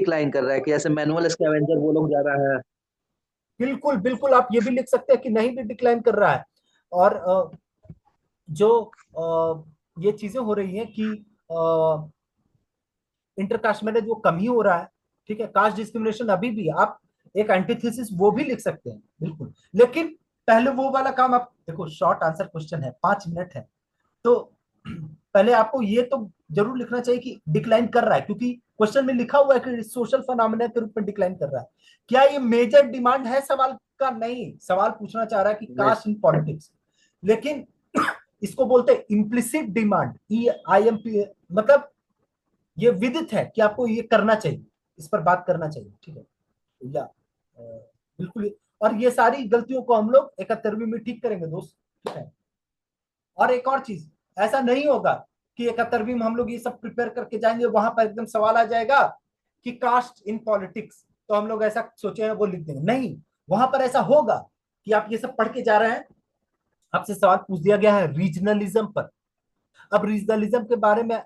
Decline कर रहा है कि ऐसे मैनुअल स्कैवेंजर वो लोग ज्यादा है। बिल्कुल बिल्कुल, आप ये भी लिख सकते हैं कि नहीं भी डिक्लाइन कर रहा है। और जो ये चीजें हो रही हैं कि इंटरकास्ट मैरिज वो कम ही हो रहा है। ठीक है, कास्ट डिस्क्रिमिनेशन अभी भी आप एक एंटीथेसिस वो भी लिख सकते हैं बिल्कुल। लेकिन पहले वो वाला काम आप देखो, शॉर्ट आंसर क्वेश्चन है, 5 मिनट है, तो पहले आपको ये तो जरूर लिखना चाहिए कि डिक्लाइन कर रहा है, क्योंकि क्वेश्चन में लिखा हुआ है कि सोशल फिनोमेना के रूप में डिक्लाइन कर रहा है। क्या ये मेजर डिमांड है सवाल का? नहीं, सवाल पूछना चाह रहा है कि नहीं। Caste in politics. लेकिन इसको बोलते हैं implicit demand, E I M P, मतलब ये विदित है कि आपको ये करना चाहिए, इस पर बात करना चाहिए। ठीक है, तो या बिल्कुल। और ये सारी गलतियों को हम लोग 71वीं में ठीक करेंगे दोस्त। ठीक है, और एक और चीज, ऐसा नहीं होगा कि 71वीं में हम लोग ये सब प्रिपेयर करके जाएंगे, वहां पर एकदम सवाल आ जाएगा कि कास्ट इन पॉलिटिक्स, तो हम लोग ऐसा सोचे हैं वो लिख देंगे। नहीं, वहां पर ऐसा होगा कि आप ये सब पढ़ के जा रहे हैं, आपसे सवाल पूछ दिया गया है रीजनलिज्म पर। अब रीजनलिज्म के बारे में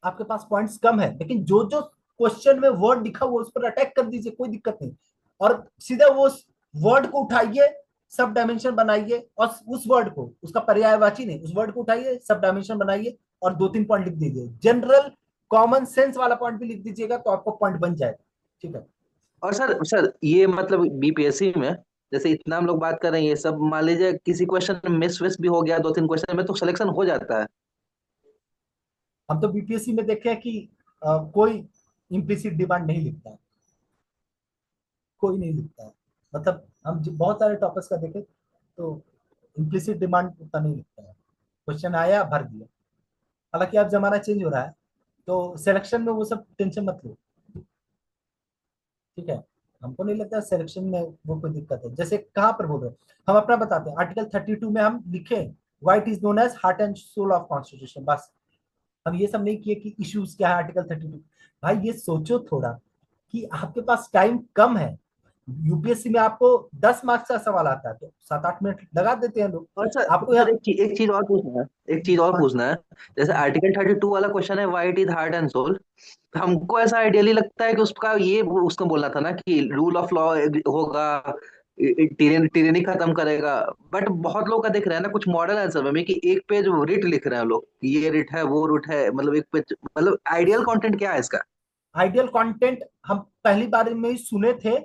आपके पास पॉइंट्स कम है, लेकिन जो जो क्वेश्चन में वर्ड लिखा हुआ उस पर अटैक कर दीजिए, कोई दिक्कत नहीं। और सीधा वो वर्ड को उठाइए, सब डायमेंशन बनाइए, और उस वर्ड को, उसका पर्यायवाची नहीं, उस वर्ड को उठाइए, सब डायमेंशन बनाइए, और 2-3 पॉइंट लिख दीजिए। जनरल कॉमन सेंस वाला पॉइंट भी लिख दीजिएगा, तो आपको पॉइंट बन जाएगा। ठीक है। और सर ये मतलब बीपीएससी में जैसे इतना हम लोग बात कर रहे हैं ये सब, मान लीजिए किसी क्वेश्चन में मिस विस भी हो गया 2-3 क्वेश्चन में, तो सिलेक्शन हो जाता है। हम तो बीपीएससी में देखे हैं कि कोई इम्प्लिसिट डिमांड नहीं लिखता है, कोई नहीं लिखता है। मतलब हम बहुत सारे टॉपर्स का देखे, तो इम्प्लिसिट डिमांड उतना नहीं लिखता है। क्वेश्चन आया, भर दिया। हालांकि अब जमाना चेंज हो रहा है, तो सिलेक्शन में वो सब टेंशन मत लो। ठीक है, हमको नहीं लगता सिलेक्शन में वो कोई दिक्कत है। जैसे कहाँ पर बोल रहे हैं, हम अपना बताते हैं, आर्टिकल 32 में हम लिखे what is known as heart and soul of constitution, बस। हम ये सब नहीं किए कि इश्यूज क्या है आर्टिकल 32। भाई ये सोचो थोड़ा कि आपके पास टाइम कम है, यूपीएससी में आपको 10 मार्क्स का सवाल आता है, तो 7-8 मिनट लगा देते हैं लोग। और आपको सर यहाँ एक चीज और पूछना है, एक चीज और पूछना है। जैसे आर्टिकल 32 वाला क्वेश्चन है, what is heart and soul. हमको ऐसा आइडियली लगता है कि उसका ये उसको बोलना था ना कि रूल ऑफ लॉ होगा, टिरेनी खत्म करेगा। बट बहुत लोग का दिख रहा है ना कुछ मॉडल आंसर में कि एक पेज रिट लिख रहे हैं लोग कि ये रिट है वो रूट है, मतलब एक पेज, मतलब आइडियल कंटेंट क्या है इसका? आइडियल कंटेंट हम पहली बार में ही सुने थे।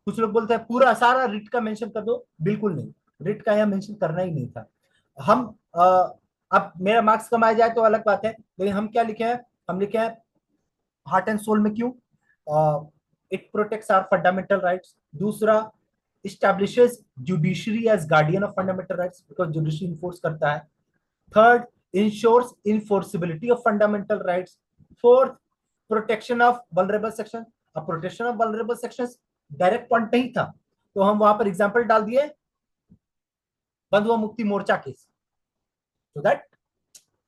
कुछ लोग बोलते हैं पूरा सारा रिट का मेंशन कर दो, बिल्कुल नहीं, रिट का यहाँ मेंशन करना ही नहीं था। हम अब मेरा मार्क्स कमाया जाए तो अलग बात है, लेकिन हम क्या लिखे हैं, हम लिखे हैं हार्ट एंड सोल में क्यों, it protects our fundamental rights. दूसरा, establishes judiciary as guardian of fundamental rights because judiciary enforce करता है। Third, ensures enforceability of fundamental rights। Fourth, protection of vulnerable section. अब protection of vulnerable sections direct point नहीं था, तो हम वहां पर एग्जांपल डाल दिए बंधुआ Mukti Morcha case, so that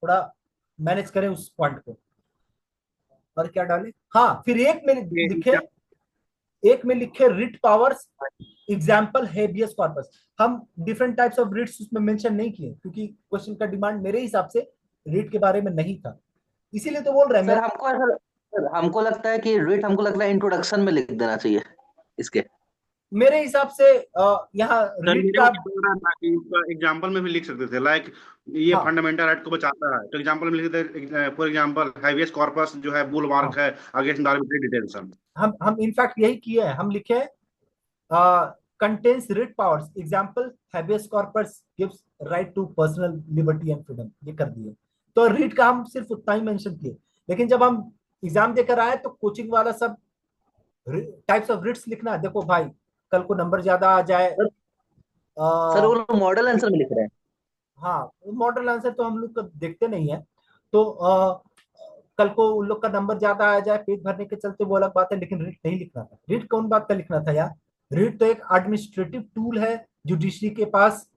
थोड़ा मैनेज करें उस पॉइंट को। और क्या डाले, हाँ फिर ये एक में लिखे writ powers, example habeas corpus. हम डिफरेंट टाइप्स ऑफ रिट्स उसमें मेंशन नहीं किए, क्योंकि क्वेश्चन का डिमांड मेरे हिसाब से रिट के बारे में नहीं था, इसीलिए तो बोल रहे हैं सर मैं। हमको ऐसा, सर हमको लगता है कि रिट हमको लगता है इंट्रोडक्शन में लिख देना चाहिए इसके। मेरे हिसाब से यहाँ सर रिट मेरे का, को क्या लग रहा था कि इसका एग्जाम्पल में भी लिख सकते थे, लाइक ये हाँ फंडामेंटल राइट को बचाता है, तो एग्जाम्पल में लिख सकते, फॉर एग्जाम्पल हैवियस कॉर्पस जो है बुलवार्क हाँ, है अगेंस्ट आर्बिट्री डिटेंशन। हम इनफैक्ट यही किए हैं, हम लिखे contains writ powers, example habeas corpus gives right to personal liberty and freedom, ये कर दिए। तो रिट का हम सिर्फ उतना ही मेंशन किए, लेकिन जब हम एग्जाम देकर आए तो कोचिंग वाला सब टाइप्स ऑफ रिट्स लिखना है। देखो भाई, कल को नंबर ज्यादा आ जाए। सर सर वो आ, लोग मॉडल आंसर में लिख रहे हैं। हाँ, मॉडल आंसर तो हम लोग को देखते नहीं है, तो कल को उन लोग का नंबर ज्यादा आ जाए पेज भरने के चलते, वो अलग बात है, लेकिन रिट नहीं लिखना था। रिट कौन बात का लिखना था यार, रिट तो एक एडमिनिस्ट्रेटिव टूल है जुडिशरी के पास।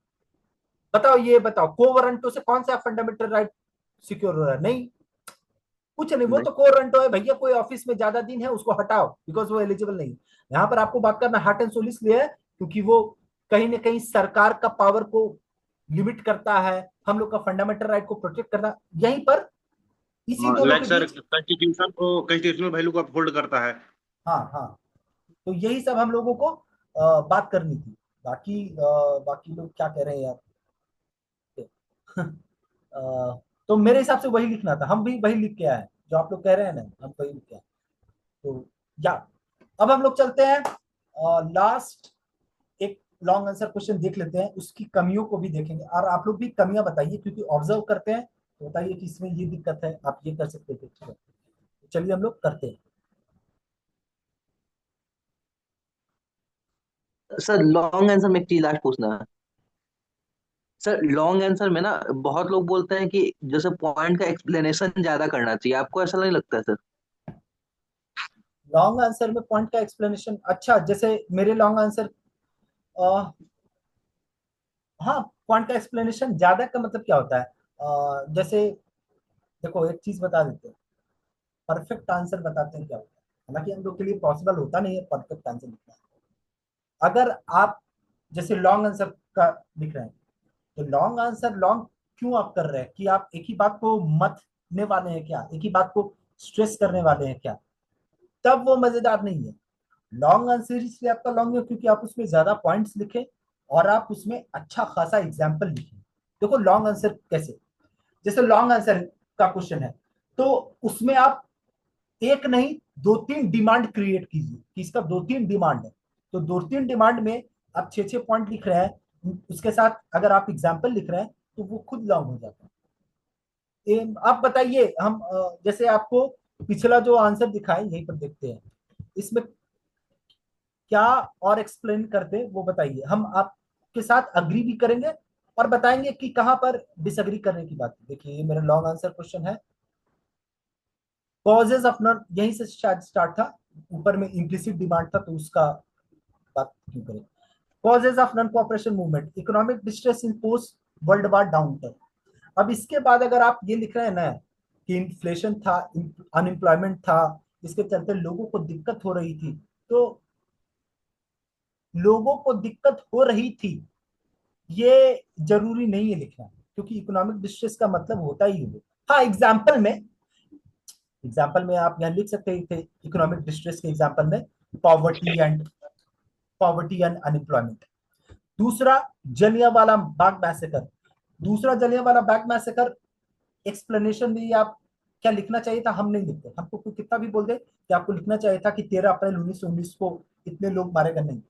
बताओ, ये बताओ, को वारंटो से कौन सा फंडामेंटल राइट सिक्योर हो रहा है? नहीं, कुछ नहीं। वो नहीं। तो को वारंटो है भैया, कोई ऑफिस में ज्यादा दिन है उसको हटाओ बिकॉज वो एलिजिबल नहीं है। यहाँ पर आपको बात करना हार्ट एंड सोल इसलिए है क्योंकि वो कहीं ना कहीं सरकार का पावर को लिमिट करता है, हम लोग का फंडामेंटल राइट को प्रोटेक्ट करना, यहीं पर इसी दोनों लाइक के सर बीच। कॉन्स्टिट्यूशन को, कॉन्स्टिट्यूशनल वैल्यू को अपहोल्ड करता है। हाँ हाँ, तो यही सब हम लोगों को बात करनी थी। बाकी लोग क्या कह रहे हैं यार। अ, तो मेरे हिसाब से वही लिखना था, हम भी वही लिख के आए जो आप लोग कह रहे हैं ना, हम वही लिख के आए। तो या अब हम लोग चलते हैं लास्ट एक लॉन्ग आंसर क्वेश्चन देख लेते हैं, उसकी कमियों को भी देखेंगे और आप लोग भी कमियां बताइए, क्योंकि ऑब्जर्व करते हैं तो बताइए कि इसमें ये दिक्कत है, आप ये कर सकते थे, ठीक है। तो चलिए हम लोग करते हैं। सर लॉन्ग आंसर में एक चीज लास्ट पूछना है। सर लॉन्ग आंसर में ना बहुत लोग बोलते हैं कि जैसे पॉइंट का एक्सप्लेनेशन ज्यादा करना चाहिए, आपको ऐसा नहीं लगता सर? लॉन्ग आंसर में पॉइंट का एक्सप्लेनेशन, अच्छा जैसे मेरे लॉन्ग आंसर, हाँ पॉइंट का एक्सप्लेनेशन ज्यादा का मतलब क्या होता है, जैसे देखो एक चीज बता देते हैं, परफेक्ट आंसर बताते हैं क्या होता है। हालांकि हम लोग के लिए पॉसिबल होता नहीं है परफेक्ट आंसर लिखना। अगर आप जैसे लॉन्ग आंसर का लिख रहे हैं, तो लॉन्ग आंसर लॉन्ग क्यों आप कर रहे हैं, कि आप एक ही बात को मतने वाले हैं क्या, एक ही बात को स्ट्रेस करने वाले हैं क्या, तब वो मजेदार नहीं है। लॉन्ग आंसर इसलिए आपका लॉन्ग है क्योंकि आप उसमें ज्यादा पॉइंट्स लिखे और आप उसमें अच्छा खासा एग्जाम्पल लिखे। देखो लॉन्ग आंसर कैसे, जैसे लॉन्ग आंसर का क्वेश्चन है, तो उसमें आप एक नहीं दो तीन डिमांड क्रिएट कीजिए कि इसका दो तीन डिमांड है। तो दो तीन डिमांड में आप छह छह पॉइंट लिख रहे हैं, उसके साथ अगर आप एग्जाम्पल लिख रहे हैं तो वो खुद लॉन्ग हो जाता है। आप बताइए, हम जैसे आपको पिछला जो आंसर दिखाए यहीं पर देखते हैं, इसमें क्या और एक्सप्लेन करते वो बताइए, हम आपके साथ अग्री भी करेंगे और बताएंगे कि कहां पर डिसएग्री करने की बात है। देखिए ये मेरा लॉन्ग आंसर क्वेश्चन है, कॉजेज ऑफ नॉन, यहीं से शायद स्टार्ट था, ऊपर में इम्प्लिसिट डिमांड था तो उसका बात क्यों करें। Causes of non cooperation movement, economic distress in post world war downturn. अब इसके बाद अगर आप ये लिख रहे हैं ना कि इन्फ्लेशन था, अनएम्प्लॉयमेंट था, इसके चलते लोगों को दिक्कत हो रही थी, तो लोगों को दिक्कत हो रही थी ये जरूरी नहीं है लिखना, क्योंकि इकोनॉमिक डिस्ट्रेस का मतलब होता ही है। हाँ एग्जाम्पल में आप यहाँ लिख सकते थे इकोनॉमिक डिस्ट्रेस के एग्जाम्पल में पॉवर्टी एंड अनएम्प्लॉयमेंट। दूसरा जलियांवाला बाग मैसेकर, दूसरा जलियांवाला बाग मैसेकर एक्सप्लेनेशन में आप क्या लिखना चाहिए था, हम नहीं लिखते, हमको कोई कितना भी बोल दे कि आपको लिखना चाहिए था कि 13 अप्रैल 1919 को इतने लोग मारे गए, नहीं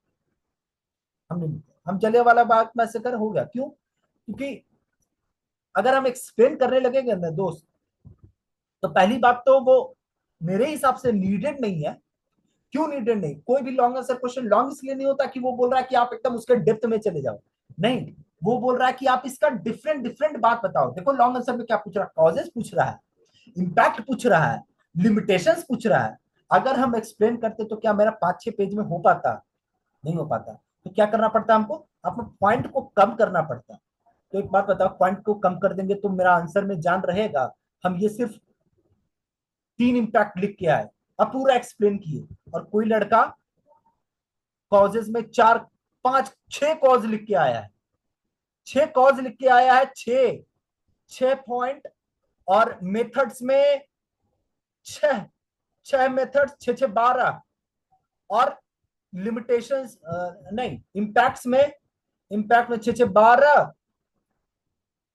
हम नहीं लिखते, हम जलियांवाला बाग मैसेकर हो गया। क्यों, क्योंकि अगर हम एक्सप्लेन करने लगेंगे ना दोस्त, तो पहली बात तो वो मेरे हिसाब से नीडेड नहीं है। क्यों नीडेड नहीं, कोई भी लॉन्ग आंसर क्वेश्चन लॉन्ग इसलिए नहीं होता कि वो बोल रहा है कि आप एकदम उसके डेप्थ में चले जाओ, नहीं, वो बोल रहा है कि आप इसका डिफरेंट डिफरेंट बात बताओ। देखो लॉन्ग आंसर में क्या पूछ रहा है, कॉजेस पूछ रहा है, इंपैक्ट पूछ रहा है, लिमिटेशंस पूछ रहा है। अगर हम एक्सप्लेन करते तो क्या मेरा 5-6 पेज में हो पाता, नहीं हो पाता। तो क्या करना पड़ता है हमको, अपने पॉइंट को कम करना पड़ता। तो एक बात बताओ, पॉइंट को कम कर देंगे तो मेरा आंसर में जान रहेगा। हम ये सिर्फ 3 इम्पैक्ट लिख के आए, अब पूरा एक्सप्लेन किए, और कोई लड़का कॉजेज में 4-5-6 कॉज लिख के आया है, 6 कॉज लिख के आया है, 6 6 पॉइंट, और मेथड्स में 6 6 मेथड, 6 6 12, और लिमिटेशंस नहीं, इम्पैक्ट में 6 6 12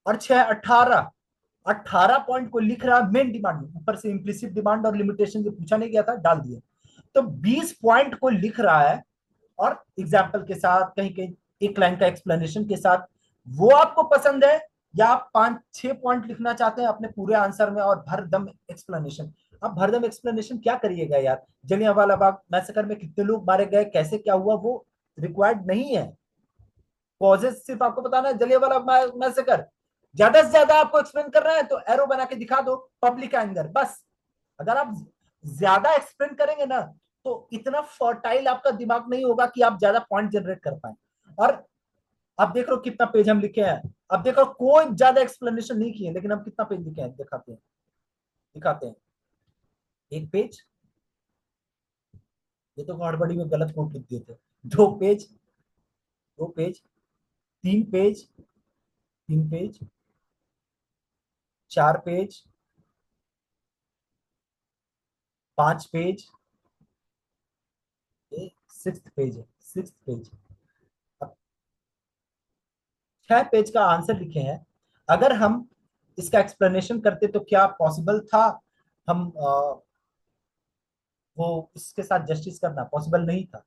और 6 18, 18 पॉइंट को लिख रहा है मेन डिमांड में, ऊपर से इम्प्लिसिट डिमांड और लिमिटेशन जो पूछा नहीं गया था डाल दिए। तो 20 पॉइंट को लिख रहा है, और एग्जाम्पल के साथ, कहीं कहीं एक लाइन का एक्सप्लेनेशन के साथ। वो आपको पसंद है, या आप 5-6 पॉइंट लिखना चाहते हैं अपने पूरे आंसर में और भरदम एक्सप्लेनेशन। अब भरदम एक्सप्लेनेशन क्या करिएगा यार, जलियांवाला बाग मैसेकर में कितने लोग मारे गए, कैसे क्या हुआ, वो रिक्वायर्ड नहीं है। कॉजेस सिर्फ आपको बताना है जलियांवाला मैसेकर, ज्यादा से ज्यादा आपको एक्सप्लेन कर रहे हैं तो एरो बना के दिखा दो पब्लिक एंगर, बस। अगर आप ज्यादा एक्सप्लेन करेंगे ना, तो इतना फर्टाइल आपका दिमाग नहीं होगा कि आप ज्यादा पॉइंट जनरेट कर पाए। और अब देख लो कितना पेज हम लिखे हैं, अब देखो कोई ज्यादा एक्सप्लेनेशन नहीं किए, लेकिन हम कितना पेज लिखे हैं दिखाते हैं 1 पेज, ये तो हड़बड़ी में गलत कोट लिख दिए थे। 2 page, 2 page, 3 page, 3 page, 4 page, 5 page, sixth page है, सिक्स्थ पेज। अब 6 पेज का आंसर लिखे हैं। अगर हम इसका एक्सप्लेनेशन करते तो क्या पॉसिबल था हम वो इसके साथ जस्टिस करना? पॉसिबल नहीं था।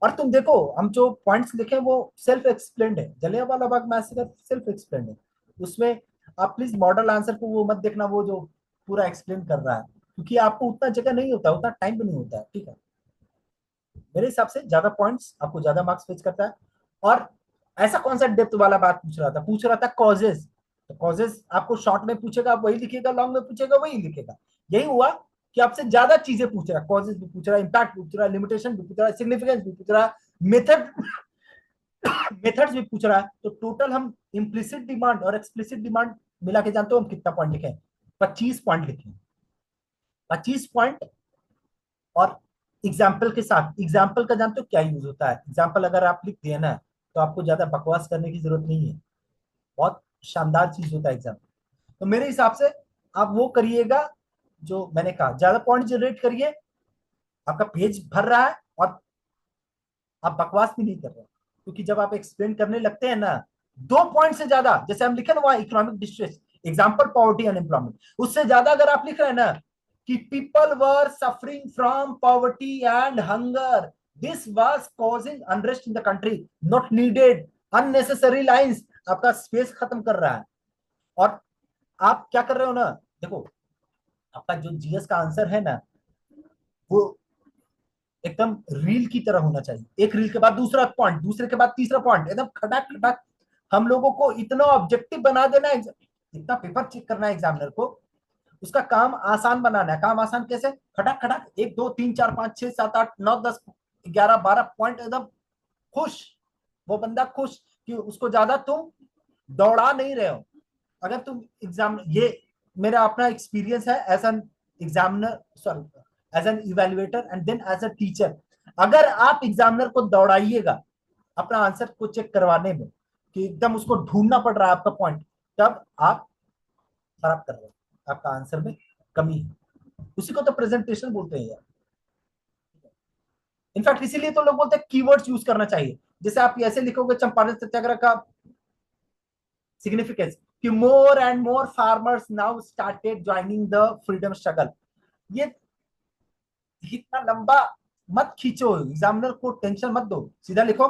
और तुम देखो हम जो पॉइंट्स लिखे हैं वो सेल्फ एक्सप्लेन्ड है। Jallianwala Bagh massacre self explained है। उसमें आप प्लीज मॉडल आंसर को वो मत देखना, वो जो पूरा एक्सप्लेन कर रहा है, क्योंकि आपको उतना जगह नहीं होता, उतना टाइम भी नहीं होता है। ठीक है, मेरे हिसाब से ज्यादा पॉइंट्स आपको ज्यादा मार्क्स फेच करता है। और ऐसा कौन सा डेप्थ वाला बात पूछ रहा था कॉजेज। तो कॉजेज आपको शॉर्ट में पूछेगा आप वही लिखिएगा, लॉन्ग में पूछेगा वही लिखेगा। यही हुआ कि आपसे ज्यादा चीजें पूछ रहा है, कॉजेज भी पूछ रहा है, इम्पैक्ट भी पूछ रहा है, लिमिटेशन भी पूछ रहा है, सिग्निफिकेंस भी पूछ रहा है, मेथड मेथड्स भी पूछ रहा है। तो टोटल हम इम्प्लिसिट डिमांड और एक्सप्लिसिट डिमांड मिला के जानते हो हम कितना पॉइंट लिखे? 25 पॉइंट लिखे, 25 पॉइंट। और एग्जाम्पल के साथ, एग्जाम्पल का जानते हो क्या यूज होता है? एग्जाम्पल अगर आप लिख दिए ना तो आपको ज्यादा बकवास करने की जरूरत नहीं है, बहुत शानदार चीज होता है एग्जाम्पल। तो मेरे हिसाब से आप वो करिएगा जो मैंने कहा, ज्यादा पॉइंट जनरेट करिए, आपका पेज भर रहा है और आप बकवास भी नहीं कर रहे, क्योंकि जब आप एक्सप्लेन करने लगते हैं ना 2 पॉइंट से ज्यादा, जैसे हम लिखे ना वहां economic distress, example poverty unemployment, उससे ज्यादा अगर आप लिख रहे हैं ना कि people were suffering from poverty and hunger, this was causing unrest in the country, not needed, unnecessary lines, आपका स्पेस खत्म कर रहा है। और आप क्या कर रहे हो ना, देखो आपका जो जीएस का आंसर है ना वो एकदम रील की तरह होना चाहिए, एक रील के बाद दूसरा पॉइंट, दूसरे के बाद तीसरा पॉइंट, एकदम खटाक खटाक। हम लोगों को इतना ऑब्जेक्टिव बना देना है, इतना पेपर चेक करना है एग्जामिनर को, उसका काम आसान बनाना है। काम आसान कैसे? खटाक खटाक 1 2 3 4 5 6 7 8 9 10 11 12 पॉइंट, एकदम खुश, वो बंदा खुश कि उसको ज्यादा तुम दौड़ा नहीं रहे हो। अगर तुम एग्जाम, ये मेरा अपना एक्सपीरियंस है as an examiner, sorry as an evaluator and then as a teacher. अगर आप एग्जामिनर को दौड़ाइएगा अपना आंसर को चेक करवाने में कि एकदम उसको ढूंढना पड़ रहा है आपका पॉइंट, तब आप खराब कर रहे हैं, आपका आंसर में कमी है। उसी को तो प्रेजेंटेशन बोलते हैं यार। इनफैक्ट इसीलिए तो लोग बोलते हैं कीवर्ड्स यूज करना चाहिए। जैसे आप ऐसे लिखोगे चंपारण सत्याग्रह का सिग्निफिकेंस कि more and more farmers now started joining the freedom struggle, ये इतना लंबा मत खींचो, एग्जामिनर को टेंशन मत दो, सीधा लिखो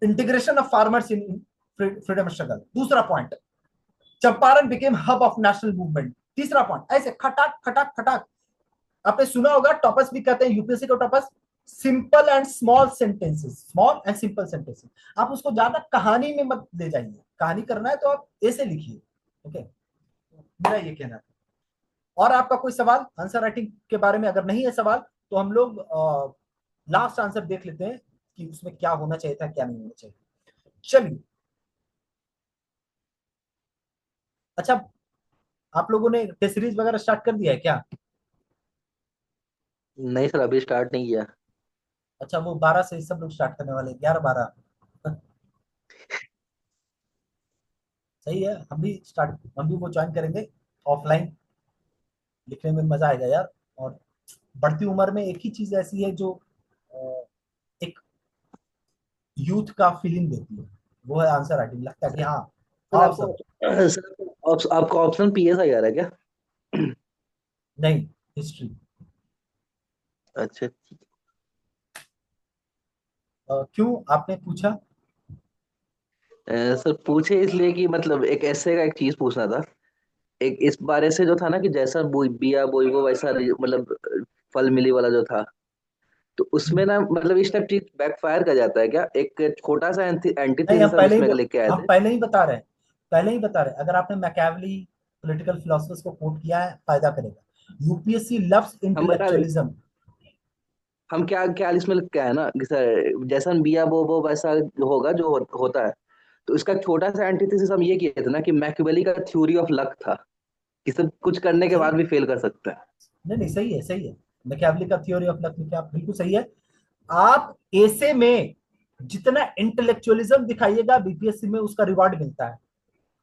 integration of farmers in freedom struggle. दूसरा point, Champaran became hub of national movement. तीसरा पॉइंट, ऐसे खटाक खटाक खटाक। आपने सुना होगा टॉपर्स भी कहते हैं यूपीएससी को toppers, simple and small sentences, small and simple sentences. आप उसको ज्यादा कहानी में मत ले जाइए, कहानी करना है तो आप ऐसे लिखिए। ओके, मेरा ये कहना है। और आपका कोई सवाल आंसर राइटिंग के बारे में? अगर नहीं है सवाल तो हम लोग लास्ट आंसर देख लेते हैं कि उसमें क्या होना चाहिए था, क्या नहीं होना चाहिए। चलिए, अच्छा आप लोगों ने टेस्ट सीरीज वगैरह स्टार्ट कर दिया है क्या? नहीं सर, अभी स्टार्ट नहीं किया। अच्छा, वो 12 से सब लोग स्टार्ट करने वाले, 11 12। सही है, हम भी वो ज्वाइन करेंगे ऑफलाइन, लिखने में मजा आएगा यार। और बढ़ती उम्र में एक ही चीज ऐसी है जो अ, एक यूथ का फीलिंग देती है, वो है आंसर राइटिंग। लगता है कि हाँ सर आओ आपको सब। सर आपका ऑप्शन पीएस आ रहा है क्या? नहीं, हिस्ट्री। अच्छा। क्यों आपने पूछा? सर पूछे इसलिए कि मतलब एक ऐसे का एक चीज पूछना था। एक इस बारे से जो था ना कि जैसा बिया बोई वो वैसा मतलब फल मिली वाला जो था, तो उसमें ना मतलब इस टाइप चीज बैकफायर कर जाता है क्या? एक छोटा सा नहीं, एंटीथेसिस हम इसमें लेके आए हम थे। पहले ही बता रहे हैं, पहले ही बता रहे हैं, अगर आपने मैकियावेली पॉलिटिकल फिलोसफर्स को कोट किया है फायदा करेगा। यूपीएससी लव्स हम बता रहे, इंटेलेक्चुअलिज्म। हम क्या क्या इसमें क्या है ना कि सर जैसा बिया वो वैसा होगा जो होता है। तो इसका एक छोटा सा एंटीथेसिस हम ये किए थे ना कि मैकियावेली का थ्योरी ऑफ लक था कि सब कुछ करने के सही बाद है, भी फेल कर सकता है। नहीं नहीं सही है, सही है। मैकियावेली का थ्योरी ऑफ लक में आप बिल्कुल सही है। आप ऐसे में जितना इंटेलेक्चुअलिज्म दिखाइएगा बीपीएससी में उसका रिवार्ड मिलता है,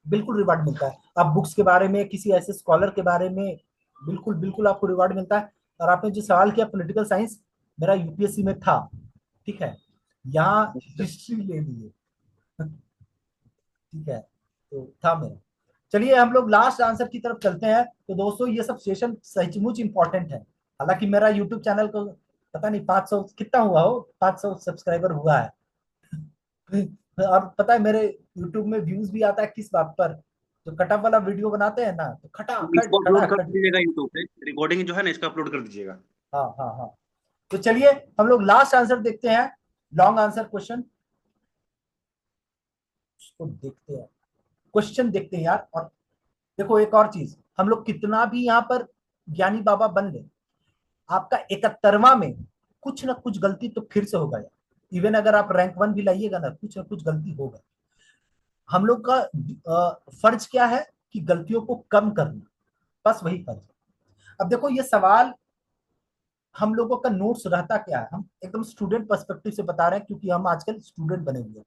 बिल्कुल रिवार्ड मिलता है। आप बुक्स के बारे में, किसी ऐसे स्कॉलर के बारे में, बिल्कुल बिल्कुल आपको रिवार्ड मिलता है। और आपने जो सवाल किया पॉलिटिकल साइंस, मेरा यूपीएससी में था, ठीक है, यहाँ हिस्ट्री ले लिए। ठीक है, तो था मेरा। चलिए हम लोग लास्ट आंसर की तरफ चलते हैं। तो दोस्तों ये सब सेशन सचमुच इंपॉर्टेंट है। हालांकि मेरा यूट्यूब चैनल को पता नहीं 500 कितना हुआ हो, 500 सब्सक्राइबर हुआ है। और पता है मेरे यूट्यूब में व्यूज भी आता है किस बात पर, जो कटअप वाला वीडियो बनाते हैं ना, तो खटा खट इसको खड़ा अपलोड कर खट। दीजिएगा यूट्यूब पे, रिकॉर्डिंग जो है ना इसका अपलोड कर दीजिएगा। हाँ हाँ हाँ। तो चलिए हम लोग लास्ट आंसर देखते हैं, लॉन्ग आंसर क्वेश्चन। उसको देखते हैं, क्वेश्चन देखते हैं यार। और देखो एक और चीज, हम लोग कितना भी यहाँ पर ज्ञानी बाबा बन ले, आपका 71वां में कुछ ना कुछ गलती तो फिर से होगा यार। इवन अगर आप रैंक 1 भी लाइएगा ना कुछ गलती होगा। हम लोग का फर्ज क्या है कि गलतियों को कम करना, बस वही फर्ज है। अब देखो ये सवाल, हम लोगों का नोट्स रहता क्या है, हम एकदम स्टूडेंट पर्सपेक्टिव से बता रहे हैं क्योंकि हम आजकल स्टूडेंट बने हुए हैं।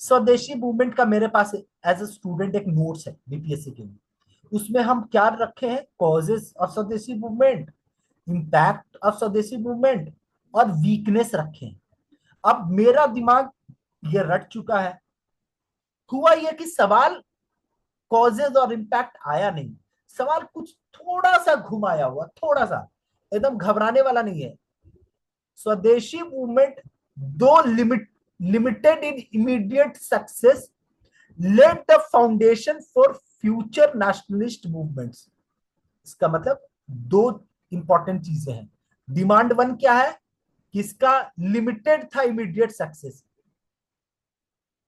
स्वदेशी मूवमेंट का मेरे पास एज ए स्टूडेंट एक नोट्स है बीपीएससी के लिए। उसमें हम क्या रखे हैं, कॉजेस ऑफ स्वदेशी मूवमेंट, इंपैक्ट ऑफ स्वदेशी मूवमेंट और वीकनेस रखे हैं। अब मेरा दिमाग ये रट चुका है। हुआ ये कि सवाल कॉजेज और इंपैक्ट आया नहीं, सवाल कुछ थोड़ा सा घुमाया हुआ, थोड़ा सा, एकदम घबराने वाला नहीं है। स्वदेशी मूवमेंट दो limited in immediate success let the foundation for future nationalist movements. इसका मतलब दो इंपॉर्टेंट चीजें हैं। डिमांड 1 क्या है कि इसका लिमिटेड था immediate success,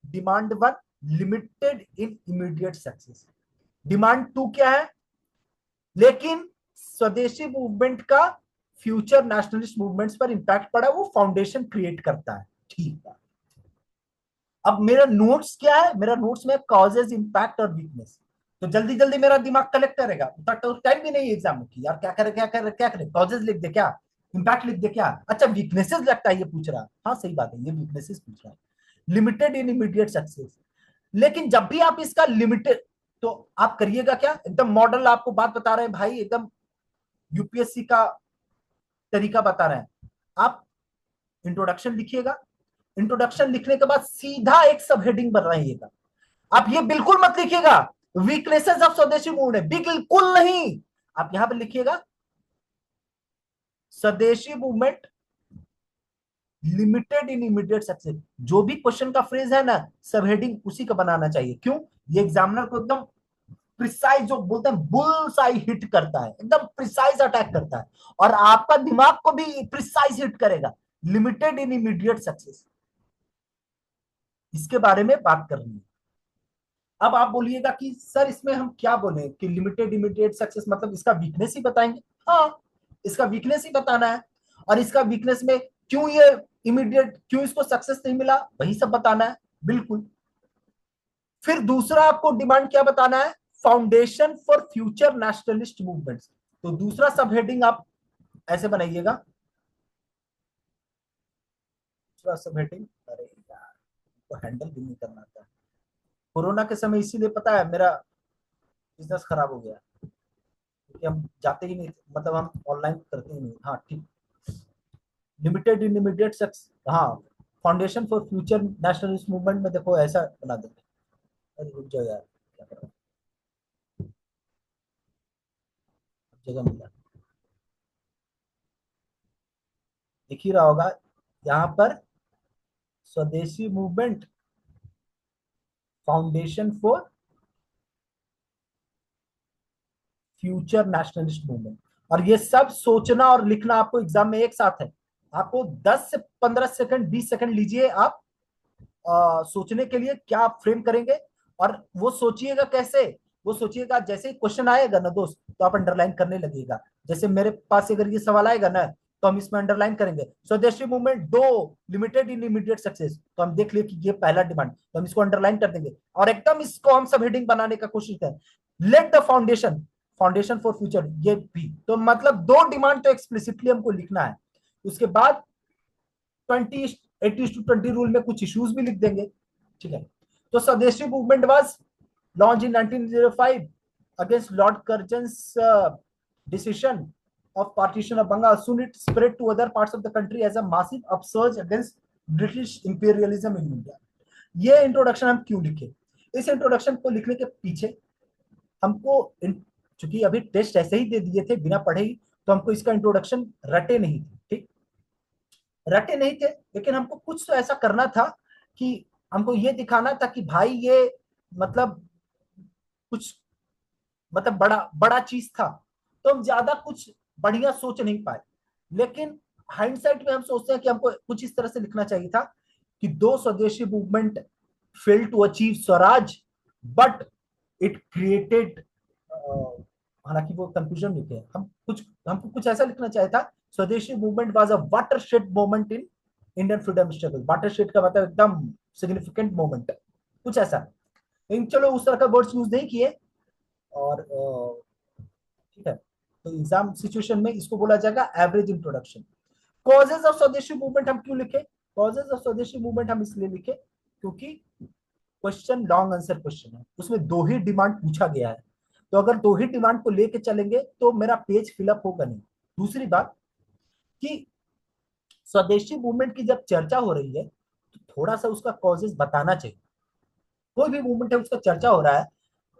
demand 1 limited in immediate success. Demand 2 क्या है, लेकिन स्वदेशी मूवमेंट का फ्यूचर नेशनलिस्ट मूवमेंट्स पर इंपैक्ट पड़ा, वो फाउंडेशन क्रिएट करता है। ठीक है, अब मेरा नोट्स क्या है, मेरा नोट्स में कॉजेज, इंपैक्ट और वीकनेस। तो जल्दी जल्दी मेरा दिमाग कलेक्ट करेगा, उतना टाइम भी नहीं है एग्जाम में कि यार क्या करे क्या करे क्या करे, कॉजेज लिख दे क्या, इंपैक्ट लिख दे क्या, अच्छा वीकनेसेस लगता है ये पूछ रहा है। हाँ सही बात है, ये वीकनेसेस पूछ रहा है। लिमिटेड इन इमीडिएट सक्सेस, लेकिन जब भी आप इसका लिमिटेड, तो आप करिएगा क्या, एकदम मॉडल आपको बात बता रहे हैं भाई, एकदम यूपीएससी का तरीका बता रहे हैं। आप इंट्रोडक्शन लिखिएगा, इंट्रोडक्शन लिखने के बाद सीधा एक सब हेडिंग बनाइएगा। आप ये बिल्कुल मत लिखिएगा वीकनेसेस ऑफ स्वदेशी मूवमेंट, बिल्कुल नहीं। आप यहां पर लिखिएगा स्वदेशी movement limited in immediate success. जो भी क्वेश्चन का फ्रेज है ना, सब हेडिंग उसी का बनाना चाहिए। क्यों, ये एग्जामिनर को एकदम प्रिसाइज, जो बोलते हैं बुल्स आई हिट करता है, एकदम प्रिसाइज अटैक करता है, और आपका दिमाग को भी प्रिसाइज हिट करेगा। लिमिटेड इन इमीडिएट सक्सेस, इसके बारे में बात करनी है। अब आप बोलिएगा कि सर इसमें हम क्या बोले कि लिमिटेड इमीडिएट सक्सेस मतलब इसका वीकनेस ही बताएंगे। हाँ, इसका वीकनेस ही बताना है, और इसका वीकनेस में क्यों ये इमीडिएट, क्यों इसको सक्सेस नहीं मिला, वही सब बताना है। बिल्कुल। फिर दूसरा आपको डिमांड क्या बताना है, foundation for future nationalist movements. तो दूसरा सब हेडिंग आप ऐसे बनाइएगा, दूसरा सब हेडिंग, अरे यार तो हैंडल भी नहीं करना था। कोरोना के समय इसीलिए पता है मेरा बिजनेस खराब हो गया, क्योंकि हम जाते ही नहीं, मतलब हम ऑनलाइन करते ही नहीं। हाँ ठीक, लिमिटेड इन इमीडिएट सक्सेस, हाँ foundation for future nationalist movement में देखो ऐसा बना देंगे। अरे रुक जाओ यार, क्या कर रहा हूँ, जगह मिला, दिख ही रहा होगा यहाँ पर, स्वदेशी movement foundation for future nationalist movement. और ये सब सोचना और लिखना आपको एग्जाम में एक साथ है। आपको 10 से 15 सेकंड 20 सेकंड लीजिए आप सोचने के लिए, क्या आप फ्रेम करेंगे। और वो सोचिएगा कैसे, वो सोचिएगा जैसे ही क्वेश्चन आएगा ना दोस्त, तो आप अंडरलाइन करने लगेगा। जैसे मेरे पास अगर ये सवाल आएगा ना, तो हम इसमें अंडरलाइन करेंगे स्वदेशी मूवमेंट दो लिमिटेड इन इमीडिएट सक्सेस, तो हम देख लिए कि ये पहला डिमांड, तो हम इसको अंडरलाइन कर देंगे और एकदम इसको हम सब हेडिंग बनाने का कोशिश करें। Let the foundation, foundation for future, ये भी तो मतलब दो डिमांड तो एक्सप्लिसिटली हमको लिखना है। उसके बाद 20/80/20 रूल में कुछ इश्यूज भी लिख देंगे। ठीक है, तो swadeshi movement was launch in 1905 against lord Curzon's decision of partition of Bengal. Soon it spread to other parts of the country as a massive upsurge against British imperialism in India. ये introduction हम क्यों लिखे? इस introduction को लिखने के पीछे हमको चूंकि अभी टेस्ट ऐसे ही दे दिए थे बिना पढ़े ही, तो हमको इसका इंट्रोडक्शन रटे नहीं थे, ठीक, रटे नहीं थे, लेकिन हमको कुछ तो ऐसा करना था कि हमको ये दिखाना था कि भाई ये मतलब कुछ मतलब बड़ा बड़ा चीज था, तो हम ज्यादा कुछ बढ़िया सोच नहीं पाए। लेकिन हाइंडसाइट में हम सोचते हैं कि हमको कुछ इस तरह से लिखना चाहिए था कि दो Swadeshi movement fail to achieve Swaraj but it created, हालांकि वो कंफ्यूजन लिखे हैं, हमको कुछ ऐसा लिखना चाहिए था, स्वदेशी movement was a watershed moment in Indian freedom struggle. Watershed का मतलब एकदम सिग्निफिकेंट मोमेंट, कुछ ऐसा। लेकिन चलो उस तरह का वर्ड्स यूज नहीं किए, और ठीक है, तो एग्जाम सिचुएशन में इसको बोला जाएगा एवरेज इंट्रोडक्शन। कॉजेज ऑफ स्वदेशी मूवमेंट हम क्यों लिखे? कॉजेज ऑफ स्वदेशी मूवमेंट हम इसलिए लिखे क्योंकि क्वेश्चन लॉन्ग आंसर क्वेश्चन है, उसमें दो ही डिमांड पूछा गया है, तो अगर दो ही डिमांड को लेके चलेंगे तो मेरा पेज फिलअप होगा नहीं। दूसरी बात कि स्वदेशी मूवमेंट की जब चर्चा हो रही है तो थोड़ा सा उसका कॉजेज बताना चाहिए। कोई भी मूवमेंट है उसका चर्चा हो रहा है,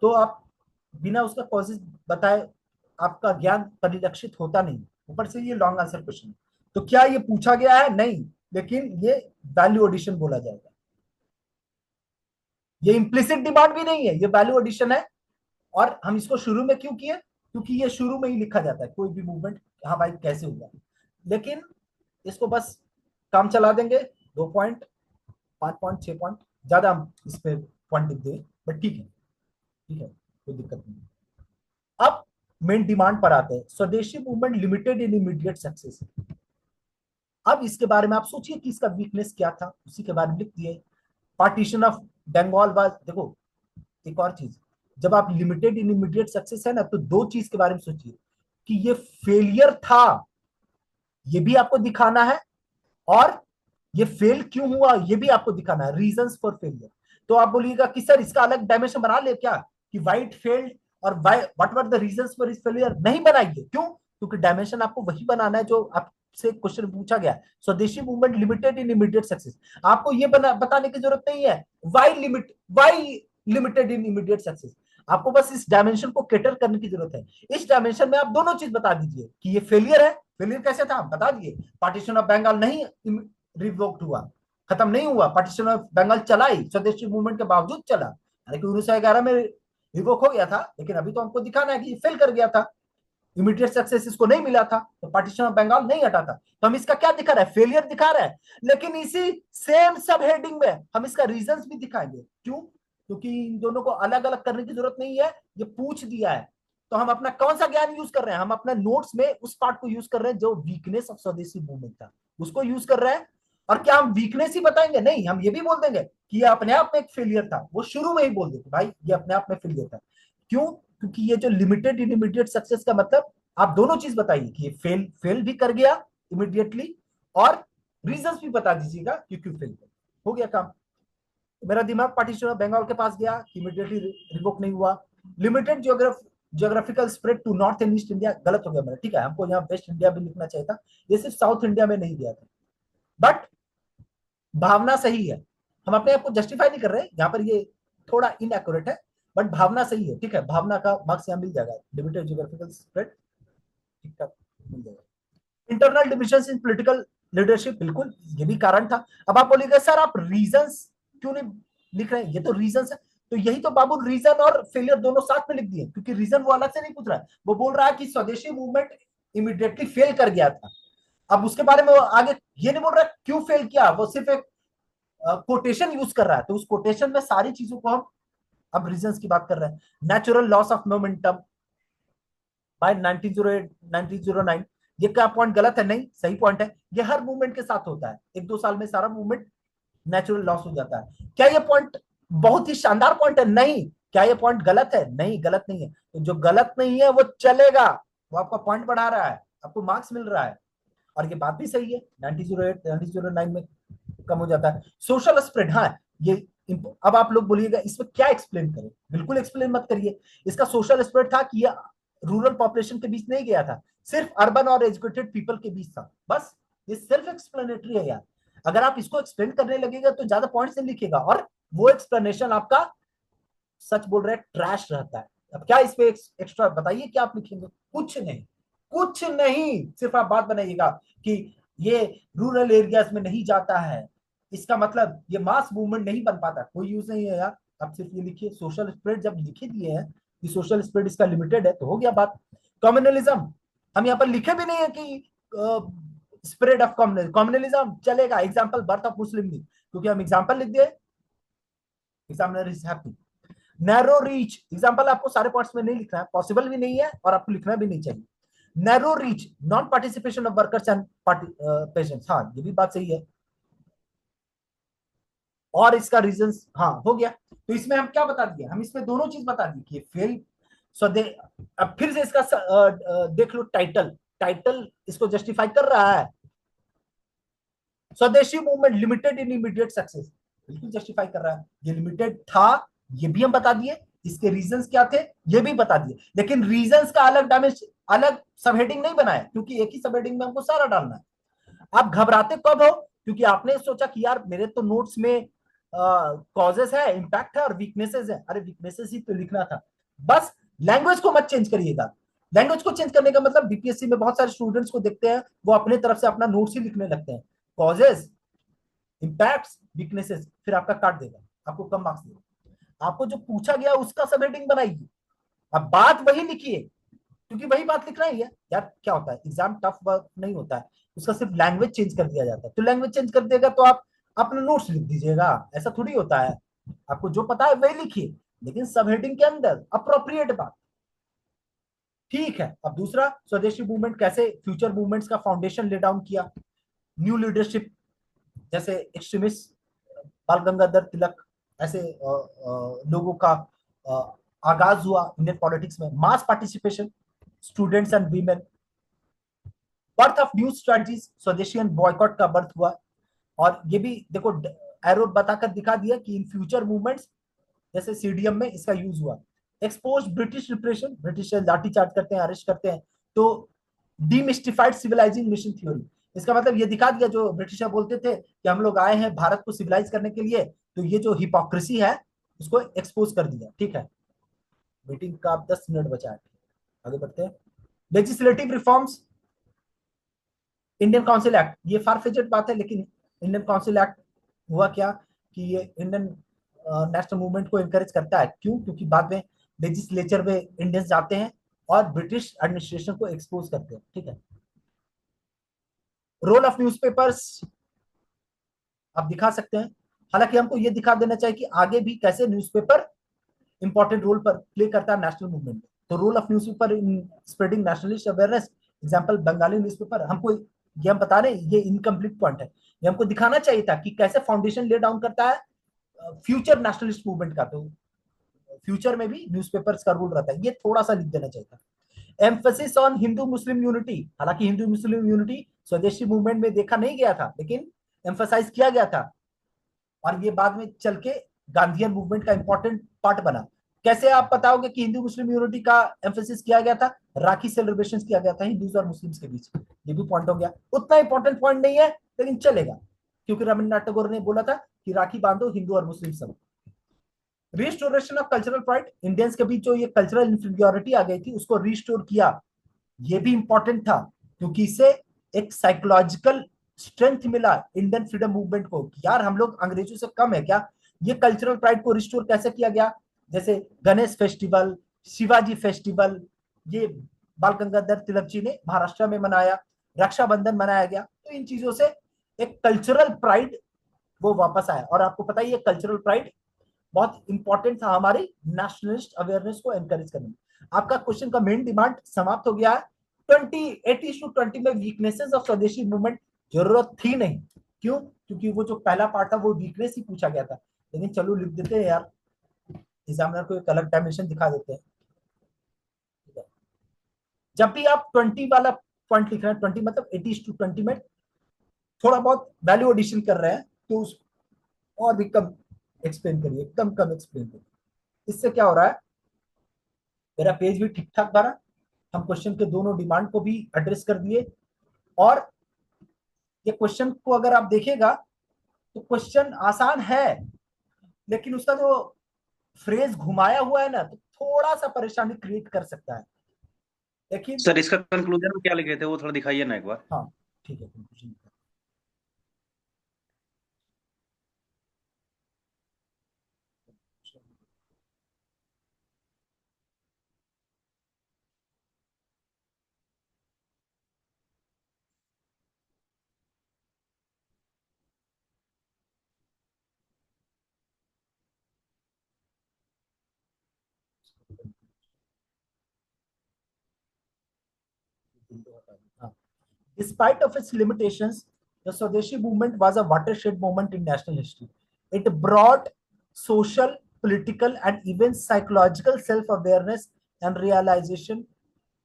तो आप बिना उसका कॉजेज बताए आपका ज्ञान परिलक्षित होता नहीं। ऊपर से ये लॉन्ग आंसर क्वेश्चन, तो क्या ये पूछा गया है? नहीं, लेकिन ये वैल्यू एडिशन बोला जाएगा। ये इम्प्लिसिट डिमांड भी नहीं है, ये वैल्यू एडिशन है। और हम इसको शुरू में क्यों किए? क्योंकि ये शुरू में ही लिखा जाता है कोई भी मूवमेंट, हाँ भाई कैसे हुआ। लेकिन इसको बस काम चला देंगे, 2 पॉइंट, 5 पॉइंट, 6 पॉइंट, ज्यादा हम इस पे पॉइंट लिख दें, बट ठीक है, ठीक है, कोई दिक्कत नहीं। अब मेन डिमांड पर आते हैं, स्वदेशी movement limited in immediate success. अब इसके बारे में आप सोचिए कि इसका वीकनेस क्या था, उसी के बारे में लिख दिए। पार्टीशन ऑफ बंगाल वाज, देखो एक और चीज, जब आप लिमिटेड इन इमीडिएट सक्सेस है ना, तो दो चीज के बारे में सोचिए कि ये फेलियर था, ये भी आपको दिखाना है, और ये फेल क्यों हुआ ये भी आपको दिखाना है, रीजंस फॉर फेलियर। तो आप बोलिएगा कि सर इसका अलग डायमेंशन बना ले क्या, कि वाइट फेल्ड और what were the reasons for इस फेलियर? नहीं बनाइए, क्यों? क्योंकि डायमेंशन आपको वही बनाना है जो आपसे क्वेश्चन पूछा गया, Swadeshi movement limited in immediate success. आपको ये बताने की जरूरत नहीं है why limited in immediate success. आपको बस इस डायमेंशन को कैटर करने की जरूरत है। इस डायमेंशन में आप दोनों चीज बता दीजिए कि ये फेलियर है, फेलियर कैसे था बता दिए, पार्टीशन ऑफ बंगाल नहीं रिवोक्ड हुआ, खत्म नहीं हुआ, पार्टीशन ऑफ बंगाल चला ही, स्वदेशी मूवमेंट के बावजूद चला, हालांकि 1911 में रिवोक हो गया था, लेकिन अभी तो हमको दिखाना है कि फेल कर गया था, इमीडिएट सक्सेस इसको नहीं मिला था, तो पार्टीशन ऑफ बंगाल नहीं हटा था। तो हम इसका क्या दिखा रहा है? फेलियर दिखा रहा है, लेकिन इसी सेम सब हेडिंग में हम इसका रीजंस भी दिखाएंगे। क्यों? क्योंकि इन दोनों को अलग अलग करने की जरूरत नहीं है, ये पूछ दिया है। तो हम अपना कौन सा ज्ञान यूज कर रहे हैं? हम अपने नोट्स में उस पार्ट को यूज कर रहे हैं जो वीकनेस ऑफ स्वदेशी मूवमेंट था, उसको यूज कर रहे हैं। और क्या हम वीकनेस ही बताएंगे? नहीं, हम ये भी बोल देंगे कि ये अपने आप में एक फेलियर था, वो शुरू में ही बोल देते भाई ये अपने आप में फेलियर था। क्यों? क्योंकि ये जो लिमिटेड इन इमीडिएट सक्सेस का मतलब, आप दोनों चीज बताइए कि ये फेल भी कर गया इमीडिएटली, और रीजंस भी बता दीजिएगा कि क्यों फेल कर, हो गया काम। मेरा दिमाग पार्टीशन ऑफ बंगाल के पास गया, इमीडिएटली रिवोक नहीं हुआ। Limited geographical spread to north and east India, गलत हो गया मेरा, ठीक है, हमको यहाँ वेस्ट इंडिया भी लिखना चाहिए था, ये सिर्फ साउथ इंडिया में नहीं गया था। बट भावना सही है, हम अपने आप को जस्टिफाई नहीं कर रहे, यहाँ पर ये थोड़ा इनएक्यूरेट है, बट भावना सही है, ठीक है, भावना का मार्क्स यहाँ मिल जाएगा, लिमिटेड ज्योग्राफिकल स्प्रेड ठीक ठाक मिल जाएगा। Internal division in political leadership, बिल्कुल ये भी कारण था। अब आप बोलिएगा सर आप रीजंस क्यों नहीं लिख रहे हैं, ये तो रीजंस है, तो यही तो बाबू रीजन और फेलियर दोनों साथ में लिख दिए, क्योंकि रीजन वो अलग से नहीं पूछ रहा है, वो बोल रहा है कि स्वदेशी मूवमेंट इमीडिएटली फेल कर गया था। अब उसके बारे में वो आगे ये नहीं बोल रहा क्यों फेल किया, वो सिर्फ एक कोटेशन यूज कर रहा है, तो उस कोटेशन में सारी चीजों को हम अब रीजंस की बात कर रहे हैं। Natural loss of momentum by 1908 1909, ये क्या पॉइंट गलत है? नहीं, सही पॉइंट है, ये हर मूवमेंट के साथ होता है, 1-2 साल में सारा मूवमेंट नेचुरल लॉस हो जाता है। क्या ये पॉइंट बहुत ही शानदार पॉइंट है? नहीं। क्या ये पॉइंट गलत है? नहीं, गलत नहीं है। तो जो गलत नहीं है वो चलेगा, वो आपका पॉइंट बढ़ा रहा है, आपको मार्क्स मिल रहा है, और ये बात भी सही है, 1908 1909 में कम हो जाता है। सोशल स्प्रेड, हाँ ये अब आप लोग बोलिएगा इसमें क्या एक्सप्लेन करें, बिल्कुल एक्सप्लेन मत करिए। इसका सोशल स्प्रेड था कि ये रूरल पॉपुलेशन के बीच नहीं गया था, सिर्फ अर्बन और एजुकेटेड पीपल के बीच था, बस ये सेल्फ एक्सप्लेनेटरी है यार। अगर आप इसको एक्सप्लेन करने लगेगा तो ज्यादा पॉइंट्स नहीं लिखेगा, और वो एक्सप्लेनेशन आपका, सच बोल रहे हैं, ट्रैश रहता है। अब क्या इस पे एक्स्ट्रा बताइए, क्या आप लिखेंगे? कुछ नहीं, कुछ नहीं, सिर्फ आप बात बनाइएगा कि ये रूरल एरियाज में नहीं जाता है, इसका मतलब ये मास मूवमेंट नहीं बन पाता, कोई यूज नहीं है यार। आप सिर्फ ये लिखिए सोशल स्प्रेड, जब लिखे दिए हैं कि सोशल स्प्रेड इसका लिमिटेड है तो हो गया बात। कम्युनलिज्म, हम यहाँ पर लिखे भी नहीं है कि स्प्रेड ऑफ कम्युनलिज्म, कम्युनलिज्म चलेगा, example birth of Muslim league, क्योंकि हम एग्जांपल लिख दिए, examiner is happy. Narrow reach, example आपको सारे पॉइंट्स में नहीं लिखना है, पॉसिबल भी नहीं है और आपको लिखना भी नहीं चाहिए। Narrow reach, non participation of workers and patients, हाँ ये भी बात सही है, और इसका रीजंस, हाँ हो गया। तो इसमें हम क्या बता दिए, हम इसमें दोनों चीज बता दी कि फेल स्वदे। अब फिर से इसका देख लो टाइटल, टाइटल इसको जस्टिफाई कर रहा है, स्वदेशी movement limited in immediate success, बिल्कुल जस्टिफाई कर रहा है। ये लिमिटेड था, ये भी हम बता दिए, इसके रीजंस क्या थे ये भी बता दिए, लेकिन रीजंस का अलग डैमेज, अलग सब हेडिंग नहीं बनाया, क्योंकि एक ही सब हेडिंग में हमको सारा डालना है। आप घबराते कब हो, क्योंकि आपने सोचा कि यार मेरे तो नोट्स में कॉजेस है, इंपैक्ट है और वीकनेसेस है, अरे वीकनेसेस ही तो लिखना था। बस लैंग्वेज को मत चेंज करिएगा, लैंग्वेज को चेंज करने का मतलब बीपीएससी में बहुत सारे स्टूडेंट्स को देखते हैं वो अपने तरफ से अपना नोट्स ही लिखने लगते हैं, कॉजेस, इंपैक्ट्स, वीकनेसेस, फिर आपका काट देगा, आपको कम मार्क्स देगा। आपको जो पूछा गया उसका सब हेडिंग बनाइए, अब बात वही लिखिए, क्योंकि वही बात लिखना ही है यार। क्या होता है, एग्जाम टफ वर्क नहीं होता है, उसका सिर्फ लैंग्वेज चेंज कर दिया जाता है, तो लैंग्वेज चेंज कर देगा तो आप अपने नोट्स लिख दीजिएगा, ऐसा थोड़ी होता है। आपको जो पता है वही लिखिए, लेकिन सब हेडिंग के अंदर अप्रोप्रिएट बात, ठीक है। अब दूसरा, स्वदेशी मूवमेंट कैसे फ्यूचर मूवमेंट्स का फाउंडेशन ले डाउन किया, न्यू लीडरशिप, जैसे एक्सट्रीमिस्ट बाल गंगाधर तिलक, ऐसे लोगों का आगाज हुआ इंडियन पॉलिटिक्स में, mass participation, students and women, birth of new strategies, swadeshi and boycott का बर्थ हुआ। और ये भी देखो एरो बताकर दिखा दिया कि इन फ्यूचर मूवमेंट्स जैसे सीडीएम में इसका यूज हुआ। Expose British repression, British lathi charge करते हैं, अरेस्ट करते हैं, तो डीमिस्टिफाइड सिविलाइजिंग मिशन थ्योरी, इसका मतलब ये दिखा दिया जो ब्रिटिशर बोलते थे कि हम लोग आए हैं भारत को सिविलाइज करने के लिए, तो ये जो हिपोक्रेसी है उसको एक्सपोज कर दिया, ठीक है। मीटिंग का 10 मिनट बचा है, आगे बढ़ते हैं। Legislative reforms, Indian council act, ये फार फेजेड बात है, लेकिन इंडियन काउंसिल एक्ट हुआ क्या कि ये इंडियन नेशनल मूवमेंट को एनकरेज करता है, क्यों, क्योंकि बाद में लेजिस्लेचर में इंडियंस जाते हैं और ब्रिटिश एडमिनिस्ट्रेशन को एक्सपोज करते हैं, ठीक है। रोल ऑफ न्यूज़पेपर्स आप दिखा सकते हैं, हालांकि हमको ये दिखा देना चाहिए कि आगे भी कैसे न्यूज़पेपर इंपॉर्टेंट रोल पर प्ले करता है नेशनल मूवमेंट में। तो role of newspaper in spreading nationalist awareness, example Bengali newspaper, हमको ये हम बता रहे हैं ये इनकम्प्लीट पॉइंट है, ये हमको दिखाना चाहिए था कि कैसे फाउंडेशन ले डाउन करता है फ्यूचर नेशनलिस्ट मूवमेंट का। तो फ्यूचर में भी न्यूज़पेपर्स का रोल रहता है, ये थोड़ा सा लिख देना चाहिए था। Emphasis on Hindu Muslim unity, हालांकि हिंदू मुस्लिम यूनिटी स्वदेशी मूवमेंट में देखा नहीं गया था, लेकिन एम्फेसाइज किया गया था, और ये बाद में चल के गांधीयन मूवमेंट का इंपॉर्टेंट पार्ट बना। कैसे आप बताओगे कि हिंदू मुस्लिम यूनिटी का एम्फेसिस किया गया था, राखी सेलिब्रेशंस किया गया था हिंदूज और मुस्लिम्स के बीच, ये भी पॉइंट हो गया, उतना इंपॉर्टेंट पॉइंट नहीं है लेकिन चलेगा, क्योंकि रविन्द्रनाथ टैगोर ने बोला था कि राखी बांधो हिंदू और मुस्लिम सब। Restoration of cultural pride, Indians के बीच जो ये कल्चरल इंफीरियोरिटी आ गई थी उसको रिस्टोर किया, ये भी इंपॉर्टेंट था, क्योंकि इससे एक साइकोलॉजिकल स्ट्रेंथ मिला इंडियन फ्रीडम मूवमेंट को, यार हम लोग अंग्रेजों से कम है क्या। ये कल्चरल प्राइड को रिस्टोर कैसे किया गया, जैसे गणेश फेस्टिवल, शिवाजी फेस्टिवल, ये बाल गंगाधर तिलक जी ने महाराष्ट्र में मनाया, रक्षाबंधन मनाया गया, तो इन चीजों से एक कल्चरल प्राइड वो वापस आया। और आपको पता ही है कल्चरल प्राइड बहुत इंपॉर्टेंट था हमारी नेशनलिस्ट अवेयरनेस को एनकरेज करने में। आपका क्वेश्चन का मेन डिमांड समाप्त हो गया है। 20 में वीकनेसेस ऑफ स्वदेशी मूवमेंट जरूरत थी नहीं, क्यों, क्योंकि वो जो पहला पार्ट था वो वीकनेस ही पूछा गया था, लेकिन चलो लिख देते हैं यार, एग्जामिनर को एक अलग डायमेंशन दिखा देते हैं। जब भी आप 20 वाला पॉइंट लिख रहे हैं, 20 मतलब 80 में थोड़ा बहुत वैल्यू एडिशन कर रहे हैं, तो उस और भी कम एक्सप्लेन करिए, एकदम कम एक्सप्लेन करिए। इससे क्या हो रहा है, मेरा पेज भी ठीक ठाक भरा, हम क्वेश्चन के दोनों डिमांड को भी एड्रेस कर दिए, और ये क्वेश्चन को अगर आप देखिएगा तो क्वेश्चन आसान है, लेकिन उसका जो फ्रेज घुमाया हुआ है ना, तो थोड़ा सा परेशानी क्रिएट कर सकता है। लेकिन सर इसका कंक्लूजन में क्या लिखे थे वो थोड़ा दिखाइए ना एक बार। हाँ ठीक है, conclusion। हाँ, despite of its limitations, the Swadeshi movement was a watershed moment in national history. It brought social, political, and even psychological self-awareness and realization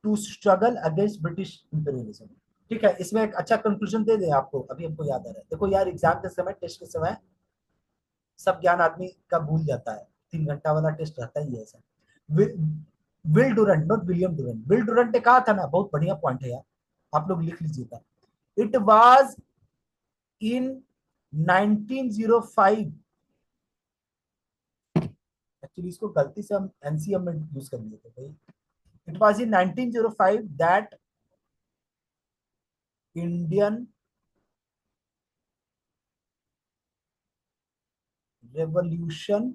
to struggle against British imperialism. ठीक है, इसमें एक अच्छा कंक्लूजन दे दें आपको, अभी हमको याद आ रहा है। देखो यार, एग्जाम के समय, टेस्ट के समय सब ज्ञान आदमी का भूल जाता है, 3 घंटा वाला टेस्ट रहता ही है ऐसा। Will Durand, not William Durand, will Durand ने कहा था ना, बहुत बढ़िया पॉइंट है यार, आप लोग लिख लीजिएगा। इट वाज इन 1905, एक्चुअली इसको गलती से हम एनसीएम में यूज कर लिए थे भाई। It was in 1905 that Indian revolution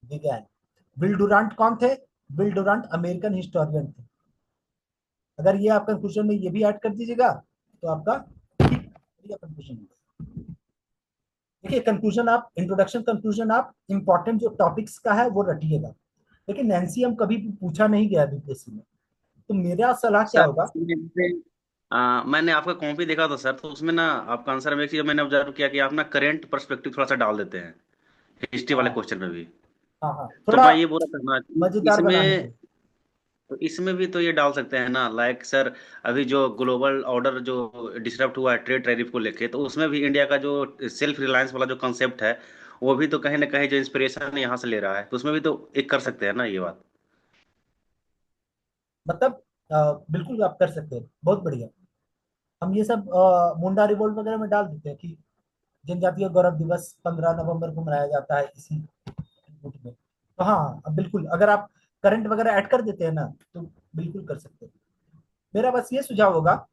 began. Will Durant कौन थे? विल डूरांट अमेरिकन हिस्टोरियन थे। अगर ये आप कंक्लूजन में ये भी ऐड कर दीजिएगा तो आपका कंक्लूजन होगा। देखिए, कंक्लूजन आप, इंट्रोडक्शन कंक्लूजन आप इंपॉर्टेंट जो टॉपिक्स का है वो रटिएगा, लेकिन एनसीएम कभी भी पूछा नहीं गया बीपीएससी में। तो मेरा सलाह क्या सर होगा? मैंने आपका कॉपी देखा था सर, तो उसमें ना आपका आंसर में एक चीज मैंने ऑब्जर्व किया कि आप ना करेंट पर्सपेक्टिव थोड़ा सा डाल देते हैं हिस्ट्री वाले हाँ क्वेश्चन में भी। हाँ हाँ, तो थोड़ा मैं ये बोल रहा था ना कि मजेदार बनाने के इसमें, लिए। तो इसमें भी तो ये डाल सकते हैं ना, लाइक सर अभी जो ग्लोबल ऑर्डर जो डिसरप्ट हुआ है ट्रेड टैरिफ को लेके, तो उसमें भी इंडिया का जो सेल्फ रिलायंस वाला जो कंसेप्ट है वो भी तो कहीं ना कहीं जो इंस्पिरेशन यहाँ से ले रहा है, तो उसमें भी तो एक कर सकते हैं ना ये बात। मतलब बिल्कुल आप कर सकते हैं, बहुत बढ़िया। हम ये सब मुंडा रिवोल्ट वगैरह में डाल देते हैं कि जनजातीय गौरव दिवस 15 नवंबर को मनाया जाता है इसी रूट में। तो हाँ, अब बिल्कुल अगर आप करंट वगैरह ऐड कर देते हैं ना, तो बिल्कुल कर सकते हैं। मेरा बस ये सुझाव होगा,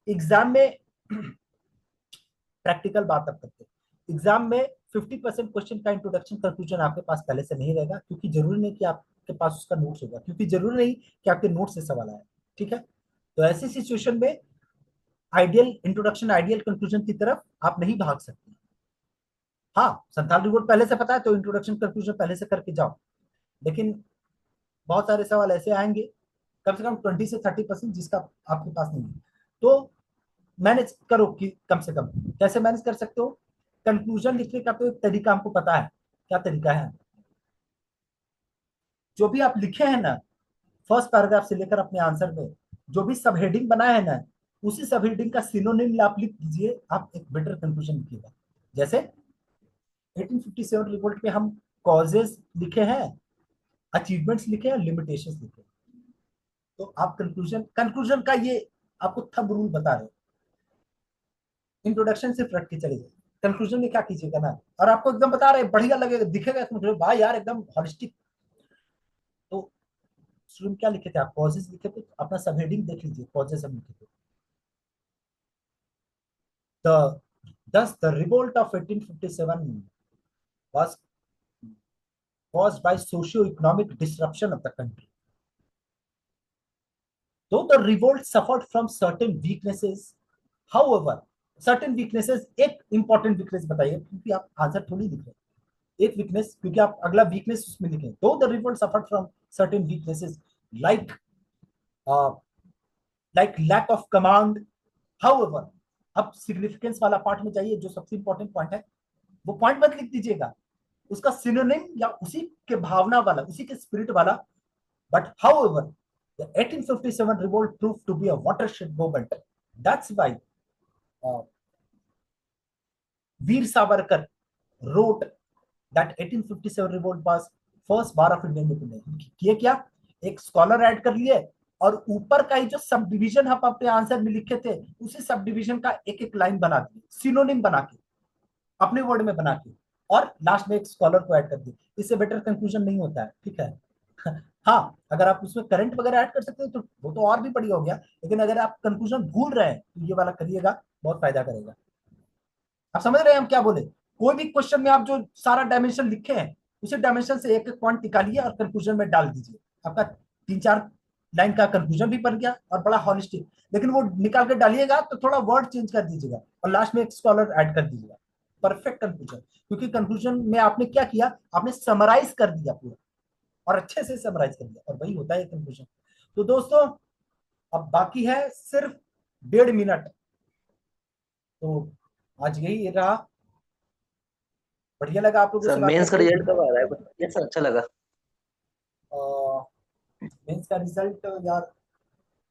एग्जाम में प्रैक्टिकल बात अब करते हैं। एग्जाम में 50% क्वेश्चन का इंट्रोडक्शन कंक्लूजन आपके पास पहले से नहीं रहेगा, क्योंकि जरूरी नहीं कि आपके पास उसका नोट्स होगा, क्योंकि जरूरी नहीं कि आपके नोट से सवाल आए। ठीक है, तो ऐसी सिचुएशन में आइडियल इंट्रोडक्शन, आइडियल कंक्लूजन की तरफ आप नहीं भाग सकते। हाँ, संथाल रिपोर्ट पहले से पता है तो इंट्रोडक्शन कंक्लूजन पहले से करके जाओ, लेकिन बहुत सारे सवाल ऐसे आएंगे, कम से कम 20 से 30% जिसका आपके पास नहीं है। तो मैनेज करो कि कम से कम कैसे मैनेज कर सकते हो। कंक्लूजन लिखने का तो एक तरीका हमको पता है, क्या तरीका है। जो भी आप लिखे हैं ना, फर्स्ट पैराग्राफ से लेकर अपने आंसर में जो भी सब हेडिंग बनाए है ना, उसी सब हेडिंग का सिनोनिम आप लिख दीजिए, आप एक बेटर कंक्लूजन लिखिएगा। जैसे 1857 रिवोल्ट में हम कॉजेस लिखे हैं, अचीवमेंट्स लिखे हैं, लिमिटेशंस लिखे हैं। तो आप कंक्लूजन कंक्लूजन का ये आपको थंब रूल बता रहे हैं। इंट्रोडक्शन सिर्फ रख के चले जाइए, कंक्लूजन में क्या कीजिएगा ना, और आपको एकदम बता रहे हैं, बढ़िया लगेगा, दिखेगा इसमें भाई यार एकदम हॉलिस्टिक। तो शुरू में क्या लिखे थे आप? कॉजेस लिखे थे, अपना सब हेडिंग देख लीजिए, कॉजेस हम लिखे थे। The thus the revolt of 1857 was caused by socio-economic disruption of the country. Though the revolt suffered from certain weaknesses, however, certain weaknesses, एक important weakness बताइए, क्योंकि आप आंसर थोड़ी लिख रहे हैं। एक वीकनेस, क्योंकि आप अगला वीकनेस उसमें लिखें। तो the revolt suffered from certain weaknesses like like lack of command. However, अब सिग्निफिकेंस वाला पार्ट में जाइए, जो सबसे इंपॉर्टेंट पॉइंट है, वो पॉइंट मत लिख दीजिएगा, उसका सिनोनिम या उसी के भावना वाला, उसी के स्पिरिट वाला। But however the 1857 revolt proved to be a watershed moment. That's why uh, Veer Savarkar wrote that 1857 revolt was first bar of Indian independence. किए क्या? एक स्कॉलर ऐड कर लिए, और ऊपर का ही जो सब डिविजन हम अपने आंसर में लिखे थे उसी सब डिविजन का एक एक लाइन बना दिए, सिनोनिम बना के, अपने वर्ड में बना के, और लास्ट में एक स्कॉलर को ऐड कर दिए। इससे बेटर कंक्लूजन नहीं होता है, ठीक है। हाँ, अगर आप उसमें करंट वगैरह ऐड कर सकते हो तो वो तो और भी बढ़िया हो गया, लेकिन अगर आप कंक्लूजन भूल रहे हैं तो ये वाला करिएगा, बहुत फायदा करेगा। आप समझ रहे हैं हम क्या बोले? कोई भी क्वेश्चन में आप जो सारा डायमेंशन लिखे हैं उसी डायमेंशन से एक एक पॉइंट निकालिए और कंक्लूजन में डाल दीजिए। आपका 3-4 लाइन का कंक्लूजन भी बन गया और बड़ा हॉलिस्टिक। लेकिन वो निकाल के डालिएगा तो थोड़ा वर्ड चेंज कर दीजिएगा और लास्ट में एक स्कॉलर ऐड कर दीजिएगा। Perfect conclusion. क्योंकि कंक्लूजन में आपने क्या किया, आपने समराइज कर दिया पूरा, और अच्छे से समराइज कर दिया, और वही होता है कंक्लूजन। तो दोस्तों, अब बाकी है सिर्फ 1.5 मिनट। तो आज यही रहा। बढ़िया लगा आप लोगों सर से बात मेंस का करके। रिजल्ट कब आ रहा है? बताइए सर, अच्छा लगा। मेंस का रिजल्ट यार,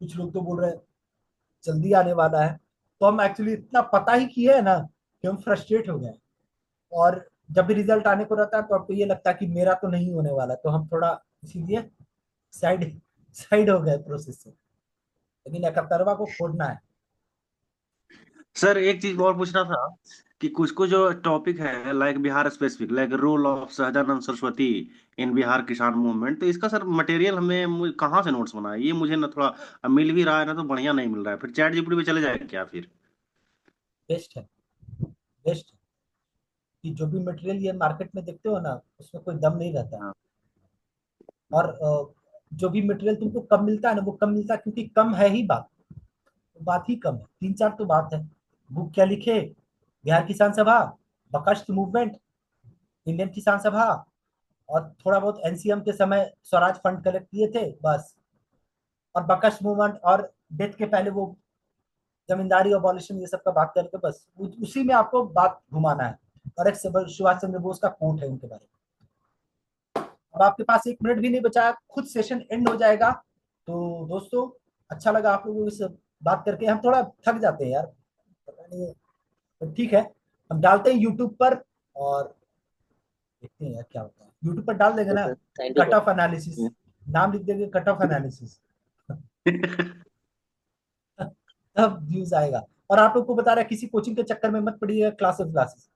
कुछ लोग तो बोल रहे हैं जल्दी आने वाला है। तो हम एक्चुअली इतना पता ही किए है ना कि हम फ्रस्ट्रेट हो गए। और जब भी रिजल्ट आने को रहता है तो आपको ये लगता है कि मेरा तो नहीं होने वाला, तो हम थोड़ा इसीलिए साइड साइड हो गए प्रोसेस से। लेकिन 71वां को खोदना है। सर एक चीज और पूछना था कि कुछ कुछ जो टॉपिक है like Bihar specific, like role of Sahajanand Saraswati in Bihar Kisan movement, तो इसका सर मटेरियल हमें कहाँ से नोट्स बना है? ये मुझे ना थोड़ा मिल भी रहा है ना तो बढ़िया नहीं मिल रहा है। फिर चैट जीपीटी पे चले जाएगा क्या फिर? बेस्ट है, बेस्ट है। कि जो भी मटेरियल ये मार्केट में देखते हो ना उसमें कोई दम नहीं रहता है। हाँ। और जो भी मटेरियल तुमको कम मिलता है ना वो कम मिलता है क्योंकि कम है ही बात। तो बात ही कम है, 3-4 तो बात है। बुक क्या लिखे, बिहार किसान सभा, बकश्त मूवमेंट, इंडियन किसान सभा, और थोड़ा बहुत एनसीएम के समय स्वराज फंड कलेक्ट किए थे बस। और बकश्त मूवमेंट और डेथ के पहले वो जमींदारी अबॉलिशन ये सब का बात करके बस उसी में आपको बात घुमाना है। और एक सुभाष चंद्र बोस का कोट है उनके बारे में। अब आपके पास 1 मिनट भी नहीं बचा, खुद सेशन एंड हो जाएगा। तो दोस्तों, अच्छा लगा आप लोगों से बात करके। हम थोड़ा थक जाते हैं यार, पता नहीं, तो ठीक है, हम डालते हैं यूट्यूब पर और देखते हैं यार क्या होता है। यूट्यूब पर डाल देंगे तो ना, sir thank you cut off analysis, नाम लिख देंगे कट ऑफ एनालिसिस। सर। तब व्यूज आएगा। और आप लोग को बता रहा है किसी कोचिंग के चक्कर में मत पड़िएगा, क्लासेस क्लासेस